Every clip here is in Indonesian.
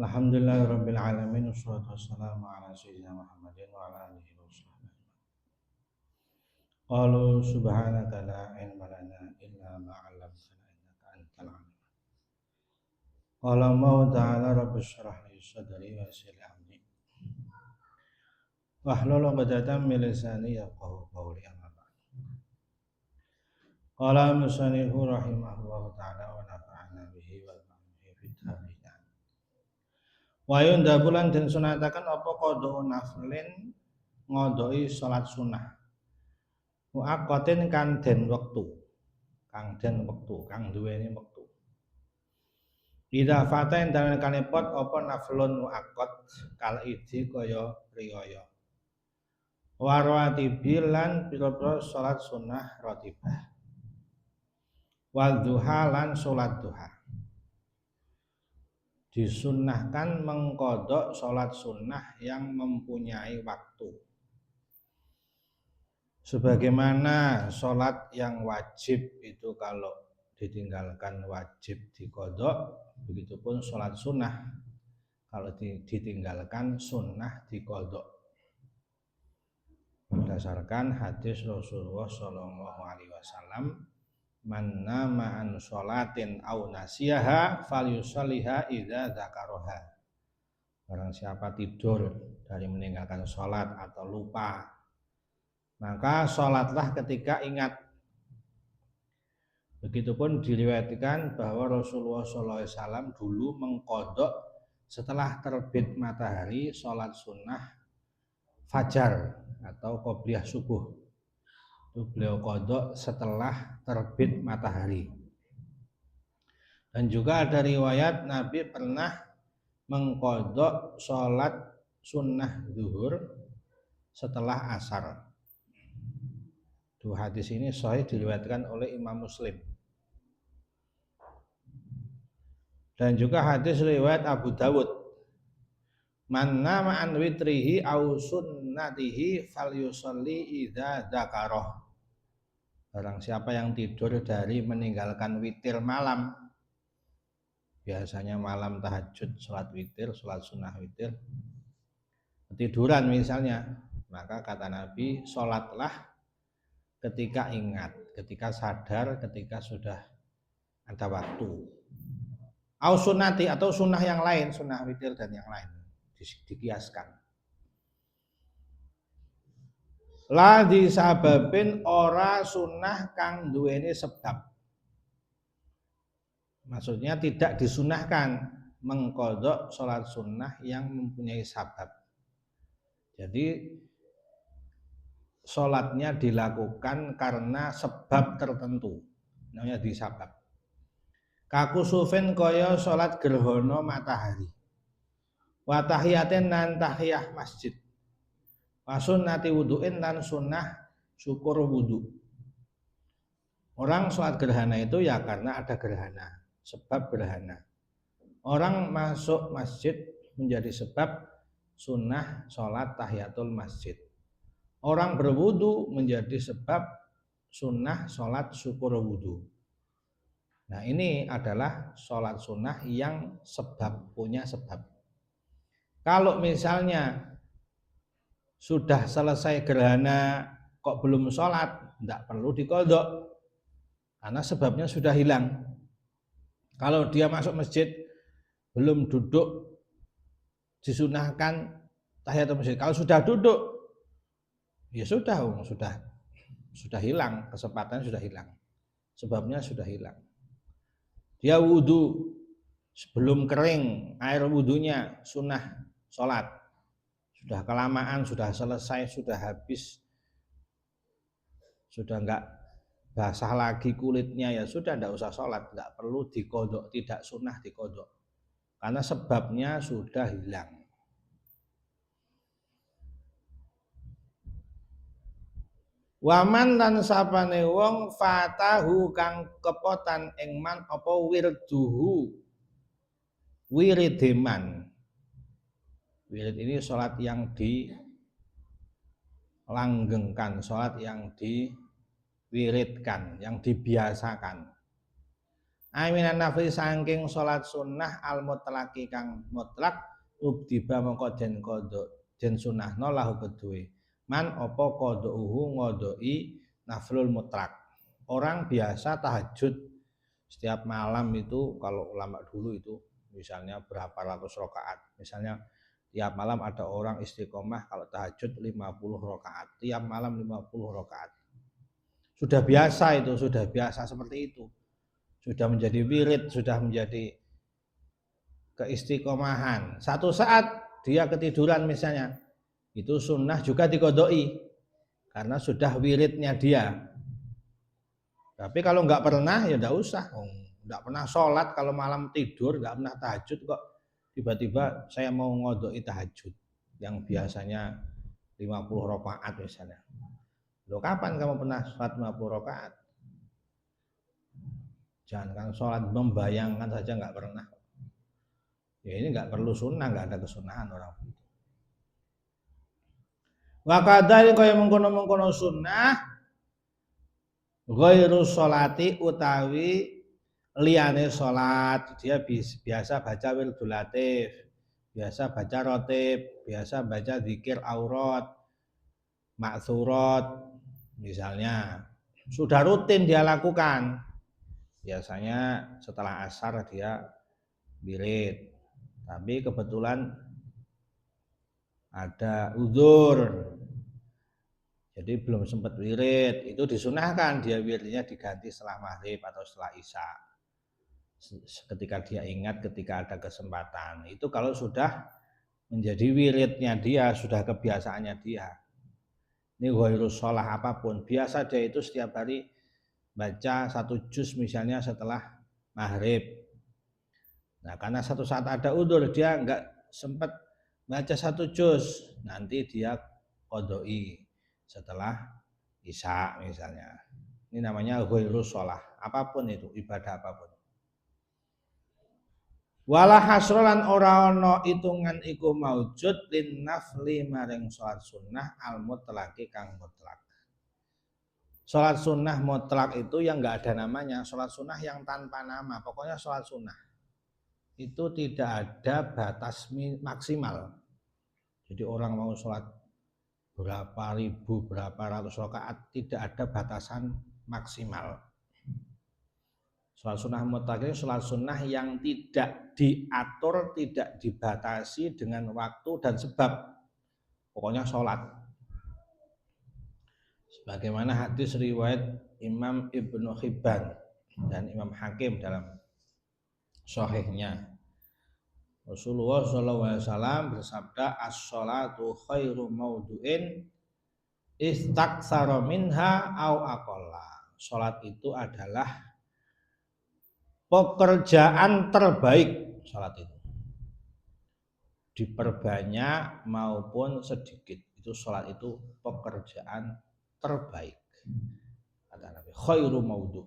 Alhamdulillahirabbil alamin wassalatu wassalamu ala sayyidina Muhammadin wa ala alihi washabbihi. Qalu subhanaka la ilma lana illa ma 'allamtana innaka antal 'alim. Qala Allah ta'ala rabbi shrah li sadri wa yassir li amri. Wahlul 'uqdatam min lisani yafqahu qawli amma ba'd. Qala musannifu rahimahullahu ta'ala wa nafa'ana bihi wa bihi fid dharain. Wa yundabulan den sunataken apa qadha naflin ngodoi salat sunah. Muaqqatin kang den wektu. Kang duweni wektu. Ida fatain dan kanepot apa naflun muaqqat kal idi kaya riyaya. Warwatibilan pira-pira salat sunah ratibah. Wal duha lan salat duha. Disunnahkan mengkodok sholat sunnah yang mempunyai waktu. Sebagaimana sholat yang wajib itu kalau ditinggalkan wajib dikodok, begitupun sholat sunnah kalau ditinggalkan sunnah dikodok. Berdasarkan hadis Rasulullah SAW, man nama an sholatin aw nasiyaha falyusalliha idza dzakaraha. Barang siapa tidur dari meninggalkan sholat atau lupa, maka sholatlah ketika ingat. Begitupun diriwayatkan bahwa Rasulullah SAW dulu mengkodok setelah terbit matahari sholat sunnah fajar atau qobliyah subuh. Itu beliau kodok setelah terbit matahari. Dan juga ada riwayat Nabi pernah mengkodok sholat sunnah zuhur setelah asar. Dua hadis ini sahih diriwayatkan oleh Imam Muslim. Dan juga hadis riwayat Abu Dawud. Man nama an witrihi au sunnatihi falyusalli idza dzakaraha. Barang siapa yang tidur dari meninggalkan witir malam, biasanya malam tahajud, sholat witir, sholat sunnah witir, ketiduran misalnya, maka kata Nabi, sholatlah ketika ingat, ketika sadar, ketika sudah ada waktu. Au sunnati atau sunnah yang lain, sunnah witir dan yang lain, dikiaskan. La disababin ora sunnah kang duweni sebab. Maksudnya tidak disunahkan mengkodok sholat sunnah yang mempunyai sabab. Jadi sholatnya dilakukan karena sebab tertentu, namanya disabab. Kakusufin kaya sholat gerhana matahari. Wa tahiyatin nan tahiyah masjid. Sunnati wudu'in dan sunnah syukur wudu. Orang sholat gerhana itu ya karena ada gerhana, sebab gerhana. Orang masuk masjid menjadi sebab sunnah sholat tahiyatul masjid. Orang berwudu menjadi sebab sunnah sholat syukur wudu. Nah ini adalah sholat sunnah yang sebab, punya sebab. Kalau misalnya sudah selesai gerhana kok belum sholat, tidak perlu dikodok karena sebabnya sudah hilang. Kalau dia masuk masjid belum duduk, disunahkan tahiyatul masjid. Kalau sudah duduk, ya sudah hilang, kesempatan sudah hilang, sebabnya sudah hilang. Dia wudhu sebelum kering air wudhunya, sunnah sholat. Sudah kelamaan, sudah selesai, sudah habis, sudah enggak basah lagi kulitnya, ya sudah enggak usah sholat, enggak perlu dikodok, tidak sunnah dikodok, karena sebabnya sudah hilang. Waman lan sapane wong fatahu kang kepotan ing man apa wirduhu wirideman. Wirid ini sholat yang dilanggengkan, sholat yang diwiridkan, yang dibiasakan. Aminan nafli saking salat sunnah al mutlaqi kang mutlak ubdiba mongko den kodo den sunnahno lahu kedue man apa qadauhu ngodoi naflul mutlak. Orang biasa tahajud setiap malam itu, kalau ulama dulu itu misalnya berapa ratus rakaat. Misalnya tiap malam ada orang istiqomah kalau tahajud 50 rakaat, tiap malam 50 rakaat. Sudah biasa itu, sudah biasa seperti itu. Sudah menjadi wirid, sudah menjadi keistiqomahan. Satu saat dia ketiduran misalnya, itu sunnah juga dikodoi karena sudah wiridnya dia. Tapi kalau nggak pernah ya nggak usah, nggak pernah sholat, kalau malam tidur nggak pernah tahajud kok tiba-tiba saya mau ngodoi tahajud yang biasanya 50 rakaat misalnya. Loh kapan kamu pernah sholat 50 rakaat? Jangan kan sholat membayangkan saja nggak pernah. Ya ini nggak perlu sunnah, nggak ada kesunahan orang itu. Wakadari kaya mengkono-mengkono sunnah ghairu sholati utawi liyane salat. Dia biasa baca wirdul latif, biasa baca rotib, biasa baca zikir aurat, maksurat misalnya. Sudah rutin dia lakukan. Biasanya setelah asar dia wirid. Tapi kebetulan ada uzur, jadi belum sempat wirid, itu disunahkan dia wiridnya diganti setelah maghrib atau setelah isya. Ketika dia ingat, ketika ada kesempatan. Itu kalau sudah menjadi wiridnya dia, sudah kebiasaannya dia. Ini ghairus shalah apapun. Biasa dia itu setiap hari baca 1 juz misalnya setelah maghrib. Nah karena satu saat ada udzur dia nggak sempat baca 1 juz, nanti dia qodoi setelah isya misalnya. Ini namanya ghairus shalah, apapun itu, ibadah apapun. Wala hasrolan ora ana itungan iku maujud lin nafli maring salat sunnah al mutlaqi kang mutlak. Salat sunnah mutlak itu yang enggak ada namanya, salat sunnah yang tanpa nama, pokoknya salat sunnah. Itu tidak ada batas maksimal. Jadi orang mau salat berapa ribu, berapa ratus rakaat, tidak ada batasan maksimal. Salat sunnah mutlak itu salat sunnah yang tidak diatur, tidak dibatasi dengan waktu dan sebab. Pokoknya salat. Sebagaimana hadis riwayat Imam Ibnu Hibban dan Imam Hakim dalam sahihnya. Rasulullah SAW bersabda, as-sholatu khairu maudu'in istaktsara minha au aqalla. Salat itu adalah pekerjaan terbaik, salat itu. Diperbanyak maupun sedikit, itu salat itu pekerjaan terbaik. Kata Nabi, khairu maudu'.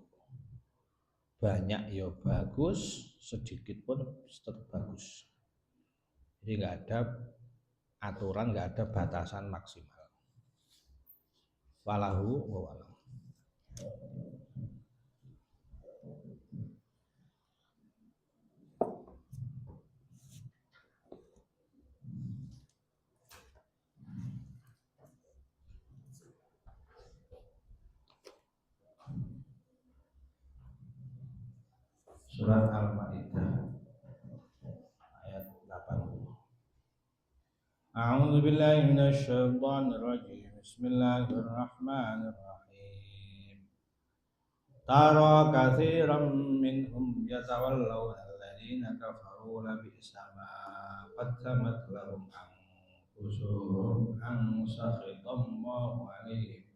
Banyak ya bagus, sedikit pun tetap bagus. Jadi nggak ada aturan, nggak ada batasan maksimal. Walahu wa walahu. Surat Al-Maidah ayat 80. A'udzu billahi minasy syaithanir rajim. Bismillahirrahmanirrahim. Tara katsiran minhum yatawallawna alladziina kafaru labi'sa ma qaddamat lahum anfusuhum an sakhitallahu 'alaihim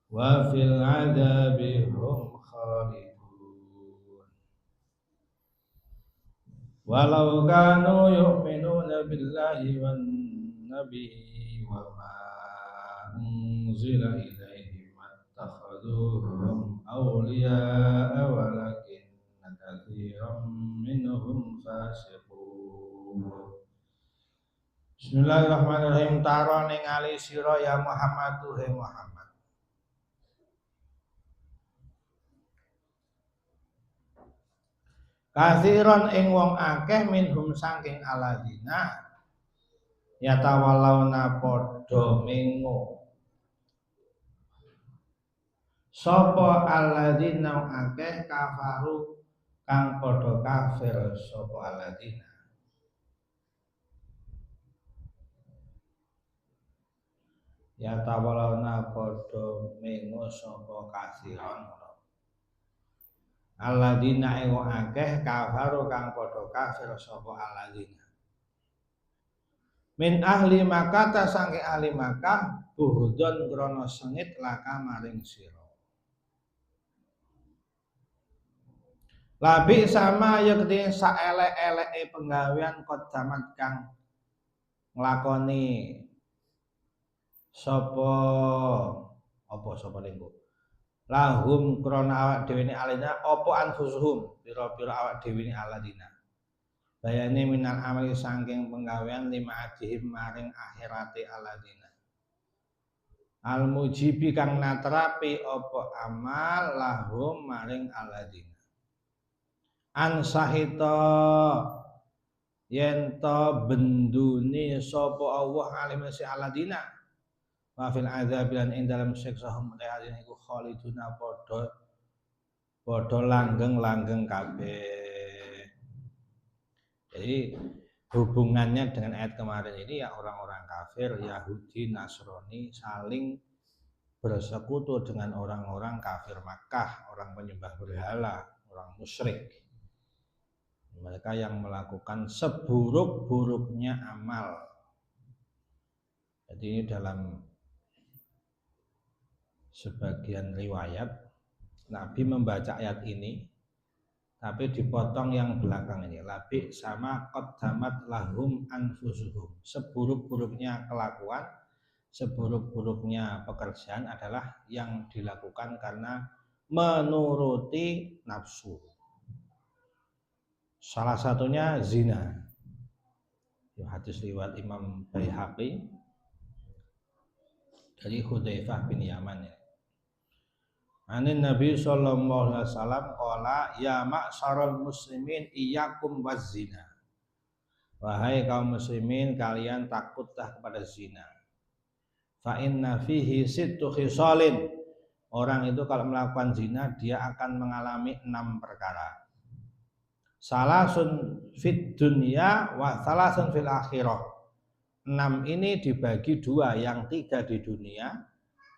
wa fil 'adzabi hum khalidun. Walau kanu yu'minuna billahi wan nabiyyi wa ma unzila ilaihim mattakhaduhum awliya'a walakinna katsiran minhum fasiqun. Bismillahirrahmanirrahim. Taro ningali sira ya Muhammad he Muhammad. Kathiron ing wong akeh minhum saking aladina yatawallawna padha mengo sapa alladzina akeh kafaru kang padha kafir sapa alladzina yatawallawna padha mengo sapa kathiron alladzina ing akeh kafaru kang padha kafir sapa alladzina min ahli Makkah ta sange ahli Makkah buhdon krana sengit laka maring sira labi sama yakti saelek-eleke penggawean kodamat kang nglakoni sapa sapa linggo lahum krana awak dhewe ne alina apa anfusuhum pira-pira awak dhewe ne aladina bayane minal amali saking penggawean lima adihim maring akhirate aladina al mujibi kang natrapi apa amal lahum maring aladina an sahita yen to bendune sapa Allah alim si aladina wa fil azab lan ing dalam siksa hum ta'ala iku khaliduna padha langgeng-langgeng kabeh. Jadi hubungannya dengan ayat kemarin ini ya orang-orang kafir Yahudi Nasrani saling bersekutu dengan orang-orang kafir Makkah, orang penyembah berhala, orang musyrik. Mereka yang melakukan seburuk-buruknya amal. Jadi ini dalam sebagian riwayat Nabi membaca ayat ini tapi dipotong yang belakang ini labi sama qaddamat lahum anfusuhum seburuk-buruknya kelakuan seburuk-buruknya pekerjaan adalah yang dilakukan karena menuruti nafsu salah satunya zina hadis riwayat Imam Baihaqi dari Hudzaifah bin Yaman ya. Anin Nabi sallallahu alaihi wasallam qala ya ma'syaral muslimin iyyakum waz-zina. Wahai kaum muslimin kalian takutlah kepada zina. Fa inna fihi sittu khisalin. Orang itu kalau melakukan zina dia akan mengalami 6 perkara. Salasun fid dunya wa salasun fil akhirah. 6 ini dibagi 2, yang 3 di dunia,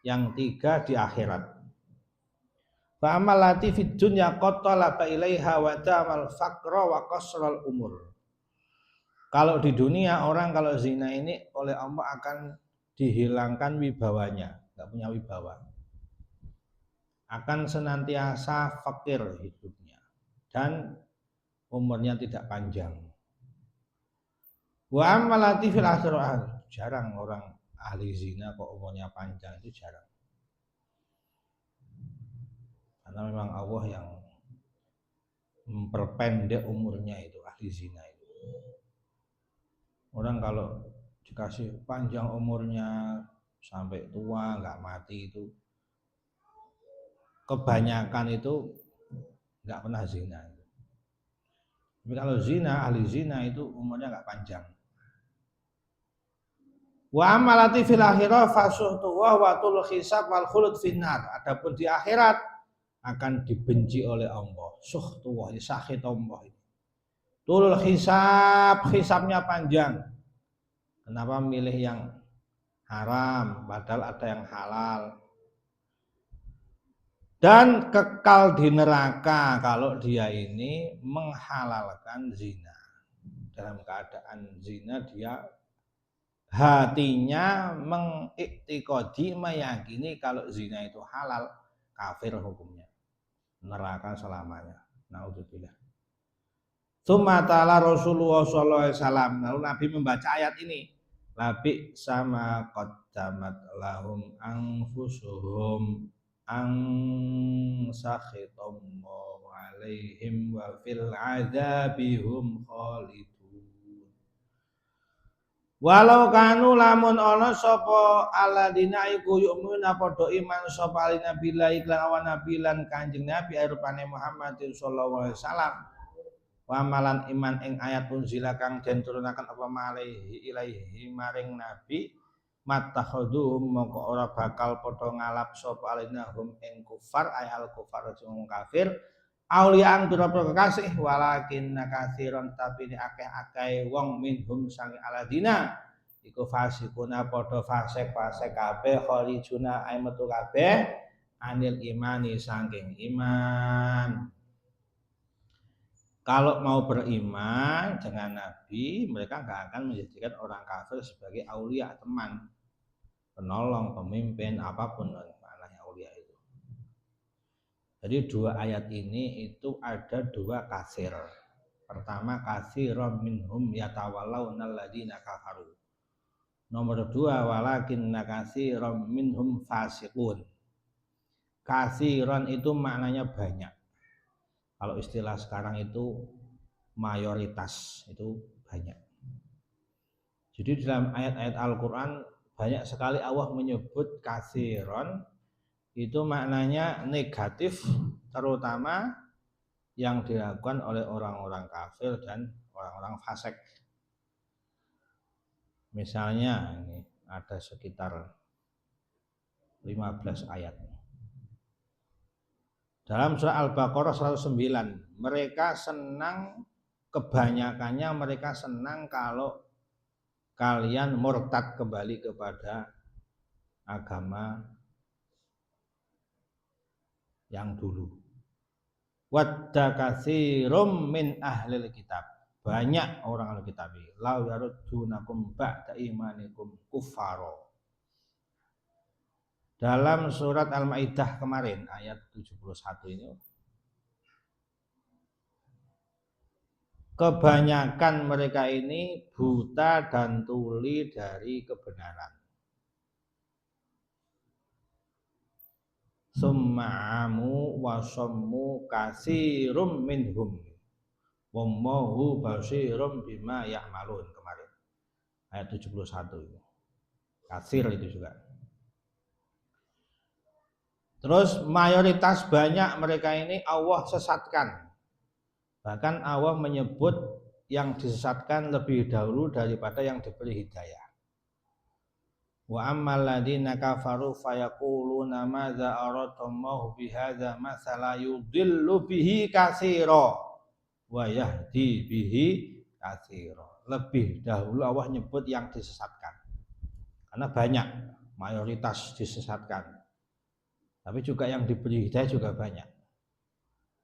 yang 3 di akhirat. Fa amal lati fid dunya qatala ba ilaiha wa ta'mal faqra wa qasral umur. Kalau di dunia orang kalau zina ini oleh Allah akan dihilangkan wibawanya, enggak punya wibawa. Akan senantiasa fakir hidupnya dan umurnya tidak panjang. Wa amal lati fil akhirah, jarang orang ahli zina kok umurnya panjang, itu jarang. Karena memang Allah yang memperpendek umurnya itu ahli zina itu. Orang kalau dikasih panjang umurnya sampai tua nggak mati itu kebanyakan itu nggak pernah zina. Tapi kalau zina ahli zina itu umurnya nggak panjang. Wa amalati fil akhirah fasuhtu wa tul hisab wal khulud finnar. Adapun di akhirat akan dibenci oleh Allah. Suhtullah, sakhit Allah. Tulul hisabnya panjang. Kenapa milih yang haram padahal ada yang halal? Dan kekal di neraka kalau dia ini menghalalkan zina. Dalam keadaan zina dia hatinya mengiktikadi, meyakini kalau zina itu halal, kafir hukumnya. Neraka selamanya. Naudzubillah. Tsumma ta'ala Rasulullah sallallahu alaihi wasallam. Lalu Nabi membaca ayat ini. Labi sama qaddamat lahum anfusuhum ang sakhitallahu alaihim wa fil adzabihum khalidun. Walau kanu lamun ana sapa alladzina iku yu'minuna padha iman sapa alina billahi lan awan nabi lan Kanjeng Nabi arupane Muhammad sallallahu alaihi wasallam wa malan iman ing ayat unzila kang den turunaken apa malehi ilaihi maring nabi mattakhadhum mongko ora bakal padha ngalap sapa alinahum ing kufar ayal kufar sing kafir aulian pira-pira kekasih walakin katsiron tapi ini akeh-akeh wong minhum sange aladina iku fasikuna padha fasik-fasik kabeh khalijuna ay metu kabeh anil imani saking iman. Kalau mau beriman dengan Nabi, mereka nggak akan menjadikan orang kafir sebagai aulia, teman, penolong, pemimpin, apapun maknanya aulia itu. Jadi dua ayat ini itu ada dua kasir. Pertama kasiron minhum yatawallawna alladziina kafaru. Nomor dua walakinna kasiron minhum fasiqun. Kasiron itu maknanya banyak. Kalau istilah sekarang itu mayoritas, itu banyak. Jadi dalam ayat-ayat Al-Quran banyak sekali Allah menyebut kasiron, itu maknanya negatif, terutama yang dilakukan oleh orang-orang kafir dan orang-orang fasik. Misalnya ini ada sekitar 15 ayat. Dalam surah Al-Baqarah 109, mereka senang, kebanyakannya mereka senang kalau kalian murtad kembali kepada agama yang dulu. Wadda katsirum min ahlil kitab. Banyak orang ahli kitab. La yaruddunakum ba'da imanikum kuffaro. Dalam surat Al-Maidah kemarin ayat 71 ini kebanyakan mereka ini buta dan tuli dari kebenaran. Summa'amu wasammu kasirum minhum wallahu basirum bima ya'malun kemarin ayat 71 itu. Kasir itu juga. Terus mayoritas banyak mereka ini Allah sesatkan. Bahkan Allah menyebut yang disesatkan lebih dahulu daripada yang diberi hidayah. Wa ammal ladzina kafaru fayaquluna madza aradallahu bihadza masala yudillu bihi katsira wa yahdi bihi katsira. Lebih dahulu Allah nyebut yang disesatkan. Karena banyak, mayoritas disesatkan. Tapi juga yang diberi hidayah juga banyak.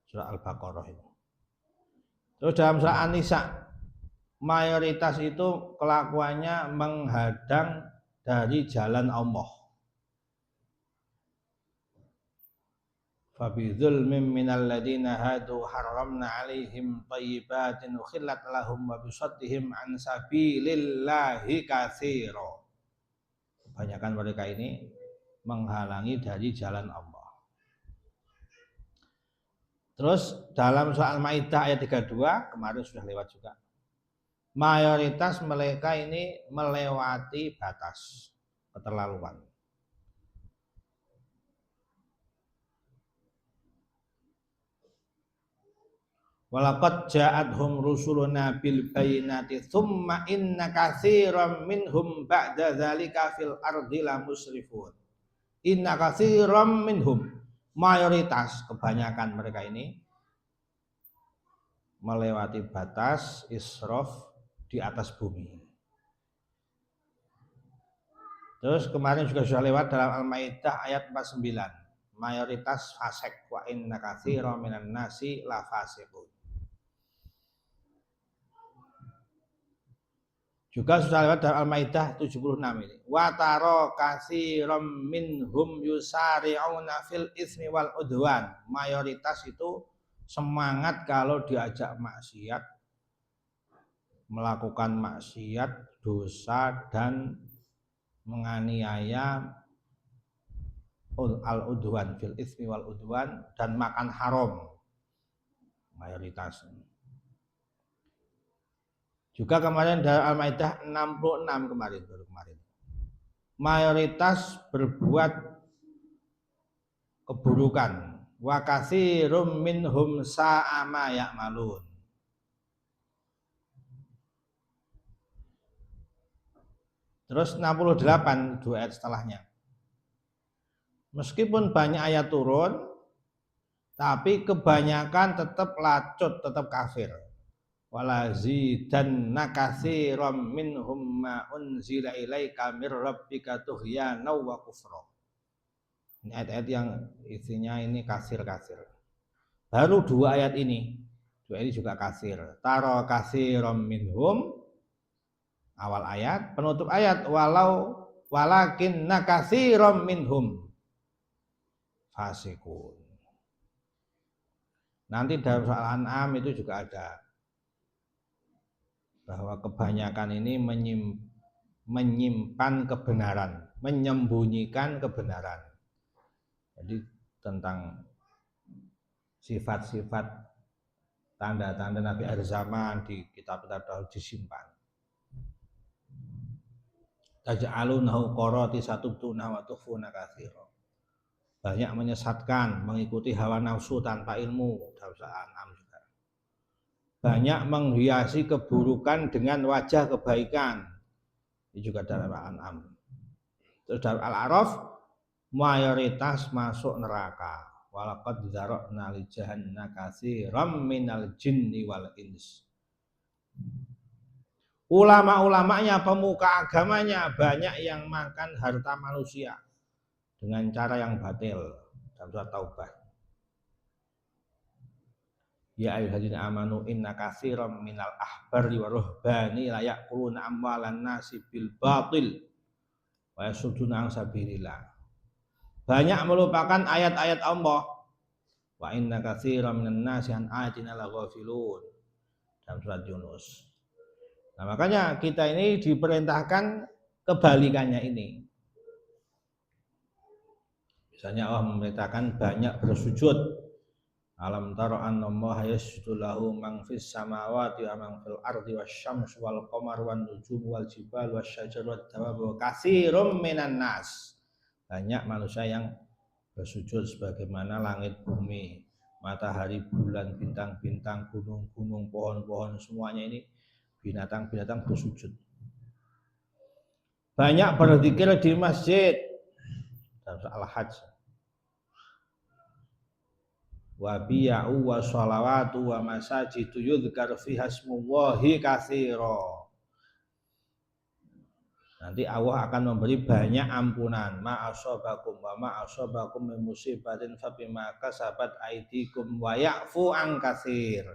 Surah Al-Baqarah itu. Terus dalam surah An-Nisa, mayoritas itu kelakuannya menghadang dari jalan Allah. Fabidzulmin minal ladzina hadu harramna 'alaihim thayyibatin ukhillat lahum wa bisaddihim an sabilillahi katsira. Kebanyakan mereka ini menghalangi dari jalan Allah. Terus dalam surah Al-Maidah ayat 32 kemarin sudah lewat juga. Mayoritas mereka ini melewati batas, keterlaluan. Walaqad ja'atuhum rusuluna bil bayyinati tsumma inna katsiran minhum ba'da dzalika fil ardi la musrifun. Inna katsiran minhum, mayoritas, kebanyakan mereka ini melewati batas israf di atas bumi. Terus kemarin juga sudah lewat dalam Al-Maidah ayat 49. Mayoritas fasik wa inna katsiran minan nasi la fasiqun. Juga sudah lewat dalam Al-Maidah 76 ini. Wa taro katsiran minhum yusari'una fil ismi wal udwan. Mayoritas itu semangat kalau diajak maksiat, melakukan maksiat, dosa dan menganiaya al-udwan fil ismi wal udwan dan makan haram. Mayoritas. Juga kemarin dalam Al-Maidah 66 baru kemarin. Mayoritas berbuat keburukan. Wa katsirum minhum sa'a ma ya'malun. Terus 68 dua ayat setelahnya. Meskipun banyak ayat turun, tapi kebanyakan tetap lacut, tetap kafir. Walazidanna katsiran minhum ma unzila ilaika mir rabbika tughyanan wa kufra. Ini ayat-ayat yang isinya ini kasir-kasir. Baru dua ayat ini juga kasir. Taro katsiran minhum awal ayat, penutup ayat walakinna katsiran minhum fasikun. Nanti dalam soal An'am itu juga ada bahwa kebanyakan ini menyimpan kebenaran, menyembunyikan kebenaran. Jadi tentang sifat-sifat tanda-tanda Nabi akhir zaman di kitab-kitab dahulu disimpan. Taj'alunahu qarati satubtuna wa tukhfuna katsira. Banyak menyesatkan, mengikuti hawa nafsu tanpa ilmu, dalam An'am juga. Banyak menghiasi keburukan dengan wajah kebaikan. Ini juga dalam An'am. Terus dalam Al-A'raf mayoritas masuk neraka. Walaqad dzara'na li jahannama katsiran minal jinni wal ins. Ulama-ulamanya, pemuka agamanya banyak yang makan harta manusia dengan cara yang batil. Dalam surat Taubah. Ya ayyuhalladzina amanu inna katsiran minal ahbari wa ruhbani la ya'kuluna amwalan nasi bil batil wa yasudduna an sabilillah. Banyak melupakan ayat-ayat Allah. Wa inna katsiran minan nasi an ayatina laghafilun. Dalam surat Yunus. Nah, makanya kita ini diperintahkan kebalikannya ini. Misalnya Allah memerintahkan banyak bersujud. Alam tara anna Allah yasjudu lahu man fis samawati wa man fil ardi wasyamsu wal qamaru wan nujumu wal jibalu wasyajaru wat dawabu katsirum minan nas. Banyak manusia yang bersujud sebagaimana langit bumi, matahari, bulan, bintang-bintang, gunung-gunung, pohon-pohon, semuanya ini binatang-binatang bersujud. Banyak berzikir di masjid. Dalam Al-Hajj. Wa biya'u wa sholawatu wa masajidu yudhkar fiha ismullahi katsira. Nanti Allah akan memberi banyak ampunan. Ma asobakum wa ma asobakum min musibatin fa bima kasabat aydikum wa ya'fu an katsir.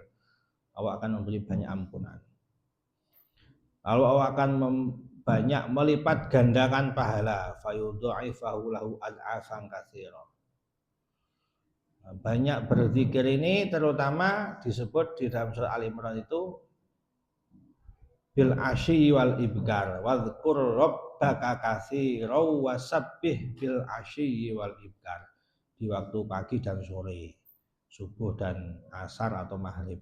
Allah akan memberi banyak ampunan. Lalu Allah akan banyak melipat gandakan pahala. Fayudha'ifahu lahu ad'afan katsira. Banyak berzikir ini terutama disebut di dalam surah Al-Imran itu bil asyi wal ibkar wadhkur rabbaka katsiran wasabbih bil asyi wal ibkar, di waktu pagi dan sore, subuh dan asar atau maghrib.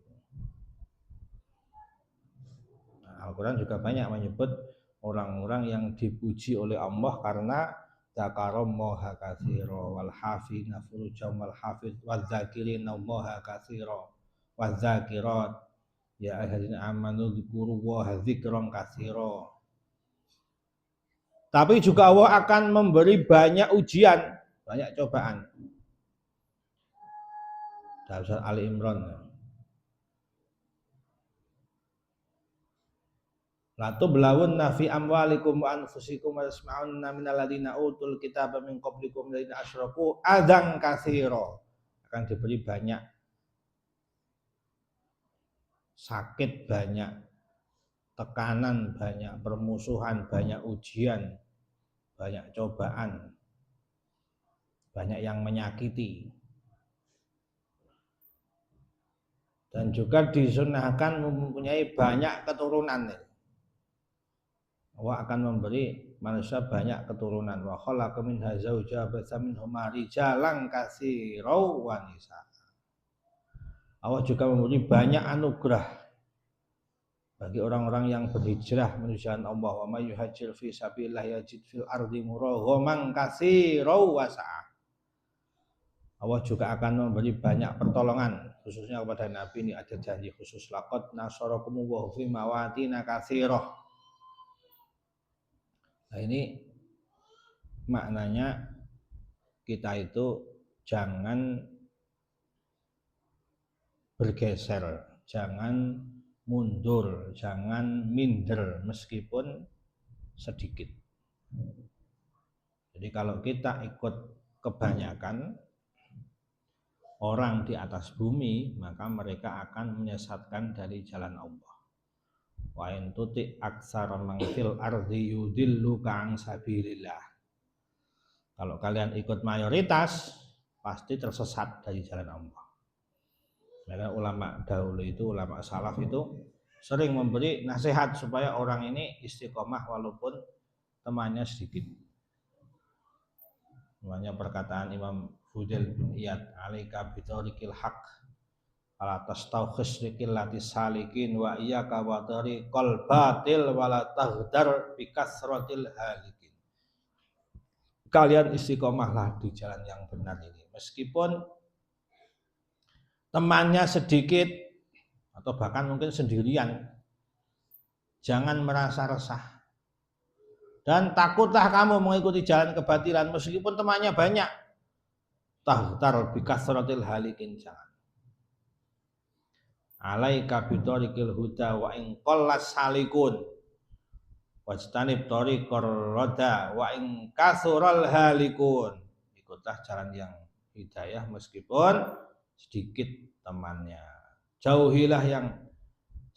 Nah, Al-Quran juga banyak menyebut orang-orang yang dipuji oleh Allah karena dzakarallaha katsira wal hafizina furujahum wal hafiz wadzakirina allaha katsira wadzakirat ya ayyuhallazina amanu dzkurullaha dzikran katsira. Tapi juga Allah akan memberi banyak ujian, banyak cobaan. Dalam surat Ali Imran. La tublawunna fi amwalikum wa anfusikum wa tasma'unna minal ladzina utul kitaba min qablikum ladzina asyraku adzan katsira. Akan diberi banyak sakit, banyak tekanan, banyak permusuhan, banyak ujian, banyak cobaan, banyak yang menyakiti. Dan juga disunahkan mempunyai banyak keturunan. Allah akan memberi manusia banyak keturunan. Wa khalaqa minha zawjaha batsa minhuma rijalan katsiran wa nisaa. Allah juga memberi banyak anugerah bagi orang-orang yang berhijrah menuju jalan Allah. Wa may yuhajir fi sabilillah yajid fil ardi muraghaman katsiran wa sa'a. Allah juga akan memberi banyak pertolongan khususnya kepada Nabi. Ini ada janji khusus laqad nasarakumullahu fi mawatin katsirah. Nah, ini maknanya kita itu jangan bergeser, jangan mundur, jangan minder meskipun sedikit. Jadi kalau kita ikut kebanyakan orang di atas bumi, maka mereka akan menyesatkan dari jalan Allah. Wa in tuti aksara man fil ardi yudilluka an sabilillah. Kalau kalian ikut mayoritas, pasti tersesat dari jalan Allah. Karena ulama dahulu itu, ulama salaf itu sering memberi nasihat supaya orang ini istiqomah walaupun temannya sedikit. Namanya perkataan Imam Fudail bin Iyad, alaika bitorikil haq ala tastaukhis rikillati salikin wa iyyaka wa tariqal batil wala taghdar bi kasratil halikin. Kalian istiqomahlah di jalan yang benar ini meskipun temannya sedikit atau bahkan mungkin sendirian. Jangan merasa resah dan takutlah kamu mengikuti jalan kebatilan meskipun temannya banyak. Tahtar bi kasratil halikin, jangan. Alaika bitorikil huda wa in qallas salikun wajtanib tariqar roda wa in kasural halikun. Ikutlah jalan yang hidayah meskipun sedikit temannya. Jauhilah yang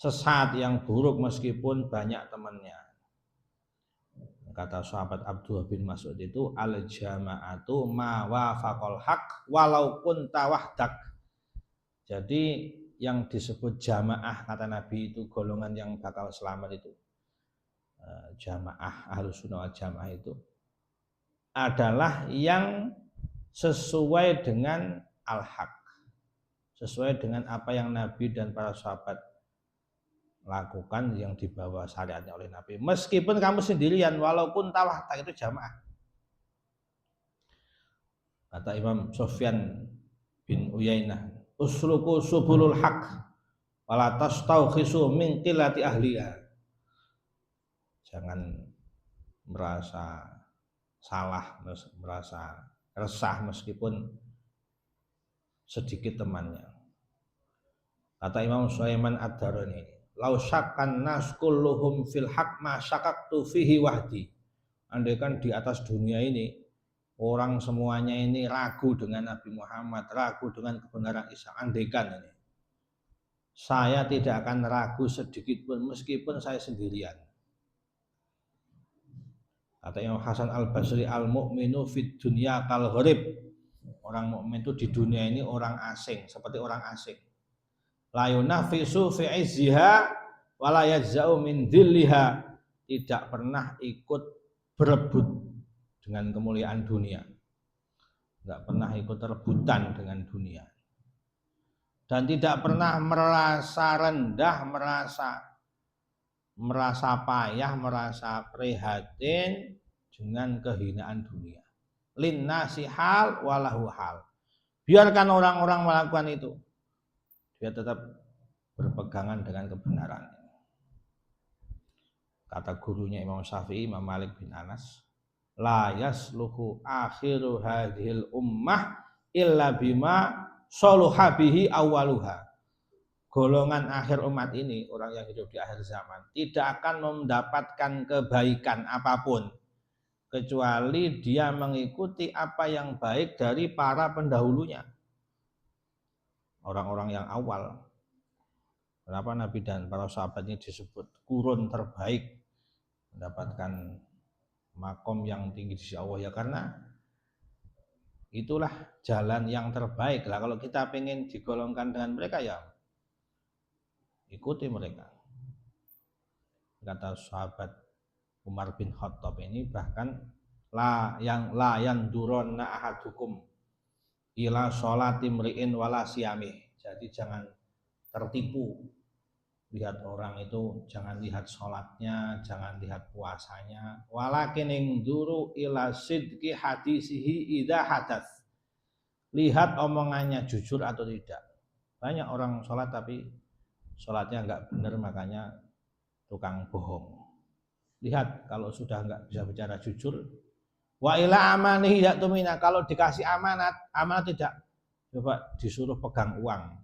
sesat, yang buruk meskipun banyak temannya. Kata sahabat Abdullah bin Mas'ud itu, al jama'atu ma wafaqal haq walaupun tawahdak. Jadi yang disebut jamaah kata Nabi itu golongan yang bakal selamat itu, jamaah Ahlus Sunnah wal Jamaah itu adalah yang sesuai dengan al-haq, sesuai dengan apa yang Nabi dan para sahabat lakukan yang dibawa syariatnya oleh Nabi. Meskipun kamu sendirian, walaupun tawahdak itu jamaah. Kata Imam Sufyan bin Uyainah, usluku subulul haq wala tastawkhisu min qillati ahliha. Jangan merasa salah, merasa resah meskipun sedikit temannya. Kata Imam Sulaiman Ad-Darani, lau syakkan nas kulluhum fil haq ma syakaktu fihi wahdi. Andai kan di atas dunia ini orang semuanya ini ragu dengan Nabi Muhammad, ragu dengan kebenaran Isa, andaikan ini, saya tidak akan ragu sedikit pun meskipun saya sendirian. Kata Imam Hasan Al-Basri, al-mu'minu fid dunya kal gharib. Orang mukmin itu di dunia ini orang asing, seperti orang asing. La yunafisu fi izziha wa la yajza'u min dhilliha. Tidak pernah ikut berebut dengan kemuliaan dunia. Tidak pernah ikut rebutan dengan dunia. Dan tidak pernah merasa rendah, merasa payah, merasa prihatin dengan kehinaan dunia. Linnasi hal walahu hal. Biarkan orang-orang melakukan itu. Dia tetap berpegangan dengan kebenaran. Kata gurunya Imam Syafi'i, Imam Malik bin Anas, la yasluhu akhiru hadhil ummah illa bima soluha bihi awaluha. Golongan akhir umat ini, orang yang hidup di akhir zaman, tidak akan mendapatkan kebaikan apapun kecuali dia mengikuti apa yang baik dari para pendahulunya, orang-orang yang awal. Kenapa Nabi dan para sahabatnya disebut kurun terbaik, mendapatkan makom yang tinggi di sisi Allah? Ya karena itulah jalan yang terbaik lah. Kalau kita pengen digolongkan dengan mereka, ya ikuti mereka. Kata sahabat Umar bin Khattab ini, bahkan la yang duronna ahadukum ila sholati mri'in wala siyamih. Jadi jangan tertipu lihat orang itu, jangan lihat sholatnya, jangan lihat puasanya. Walakin ingduru ila sidqi hadisihi idza hadats. Lihat omongannya jujur atau tidak. Banyak orang sholat tapi sholatnya enggak benar, makanya tukang bohong. lihat kalau sudah enggak bisa bicara jujur. Wa ila amanihi yaktumina, kalau dikasih amanat tidak, coba disuruh pegang uang.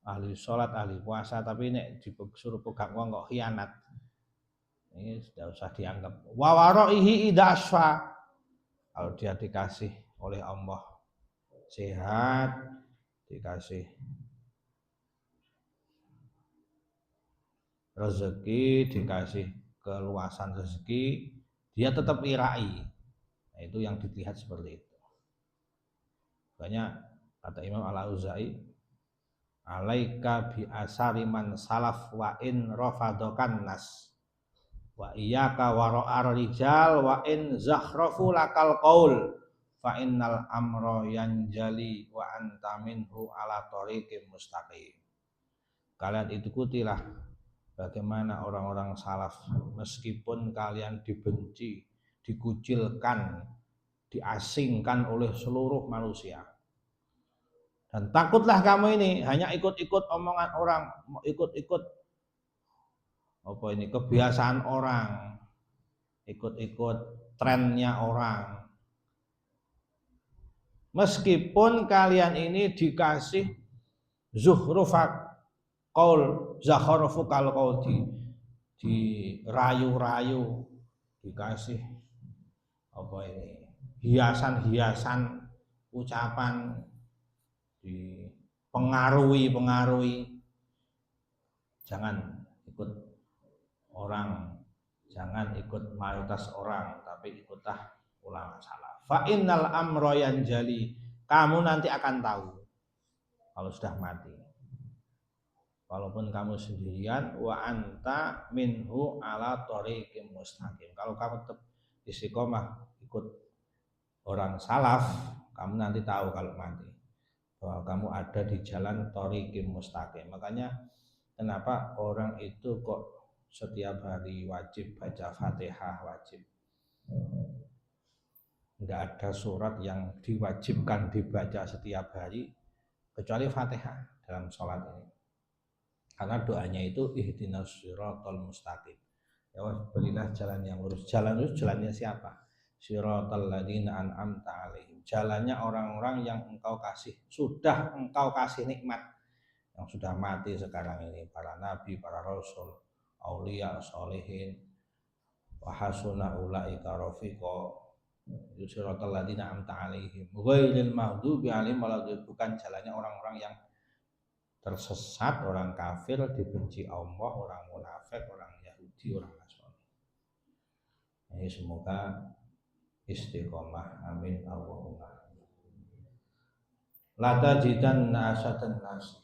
Ahli sholat, ahli puasa, tapi nek disuruh pegang uang kok khianat. Ini sudah usah dianggap. Wa waroihi idasfa, kalau dia dikasih oleh Allah sehat, dikasih rezeki, dikasih keluasan rezeki, dia tetap irai. Nah, itu yang dilihat seperti itu. Makanya kata Imam Al-Auza'i, alaika bi asari man salaf wa in rafadokan nas wa iyyaka wara'ar rijal wa in zakhrafu lakal qaul fa innal amra yanjali wa anta minhu ala tariqim mustaqim. Kalian ikutilah bagaimana orang-orang salaf, meskipun kalian dibenci, dikucilkan, diasingkan oleh seluruh manusia. Dan takutlah kamu ini hanya ikut-ikut omongan orang, ikut-ikut apa ini kebiasaan orang, ikut-ikut trennya orang. Meskipun kalian ini dikasih zuhrufak qaul, zakharafu kal qaul, dirayu-rayu, dikasih apa ini hiasan-hiasan ucapan, dipengaruhi, jangan ikut orang, jangan ikut mayoritas orang, tapi ikutlah ulama salaf. Fa innal amra yanjali, kamu nanti akan tahu kalau sudah mati. Walaupun kamu sendirian, wa anta minhu ala thoriqim mustaqim. Kalau kamu tetap istiqomah ikut orang salaf, kamu nanti tahu kalau mati bahwa kamu ada di jalan thoriqim mustaqim. Makanya kenapa orang itu kok setiap hari wajib baca Fatihah, wajib. Enggak ada surat yang diwajibkan dibaca setiap hari kecuali Fatihah dalam sholat ini. Karena doanya itu ihdinas siratal mustaqim. Ya Allah, berilah jalan yang lurus. Jalan lurus jalannya siapa? Siratal ladzina an'amta alaihim. Jalannya orang-orang yang sudah engkau kasih nikmat, yang sudah mati sekarang ini, para nabi, para rasul, aulia, sholihin, wa hasuna ulaika rafiqa. Siratal ladzina an'amta alaihim ghairil maghdubi alaihim waladdallin, bukan jalannya orang-orang yang tersesat, orang kafir, dibenci Allah, orang munafik, orang Yahudi, orang Nasrani. Ini semoga istiqomah, amin Allahumma. La tajidanna asadan nas